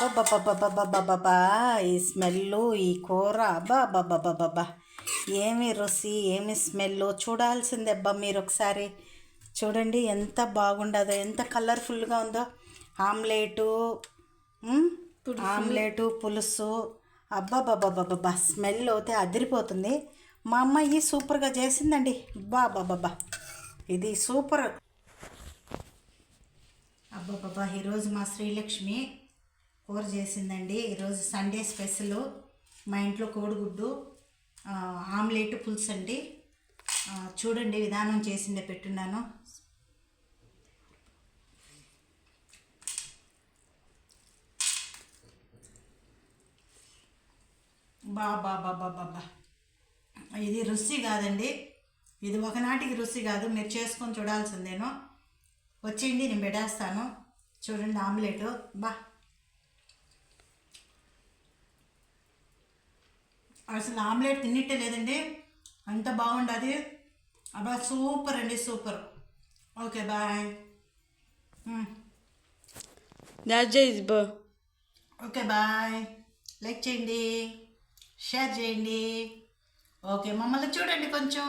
అబ్బబ్బబ్బబ్బబ్బబ్బబ్బా! ఈ స్మెల్లు, ఈ కూర అబ్బబ్బబ్బబ్బబ్బా! ఏమి రుచి, ఏమి స్మెల్లు చూడాల్సిందే అబ్బా! మీరొకసారి చూడండి ఎంత బాగుండదో, ఎంత కలర్ఫుల్గా ఉందో. ఆమ్లెటు ఆమ్లెటు పులుసు అబ్బబ్బబ్బబ్బబ్బా! స్మెల్ అయితే అదిరిపోతుంది. మా అమ్మాయి సూపర్గా చేసిందండి. బాబాబాబా, ఇది సూపర్. అబ్బబ్బబ్బా! ఈరోజు మా శ్రీలక్ష్మి కూర చేసిందండి. ఈరోజు సండే స్పెషల్. మా ఇంట్లో కోడిగుడ్డు ఆమ్లెట్ పులుసు అండి. చూడండి విధానం చేసిందే పెట్టున్నాను. బాబాబాబాబాబా, ఇది రుచి కాదండి, ఇది ఒకనాటికి రుచి కాదు. మీరు చేసుకొని చూడాల్సిందేనో. వచ్చేయండి, నేను పెట్టేస్తాను. చూడండి ఆమ్లెట్. బా, అసలు ఆమ్లెట్ తిన్నట్టే లేదండి, అంత బాగుండదు. అబ్బా సూపర్ అండి, super. Okay bye. Okay bye. Like చేయండి, షేర్ చేయండి. ఓకే, మమ్మల్ని చూడండి కొంచెం.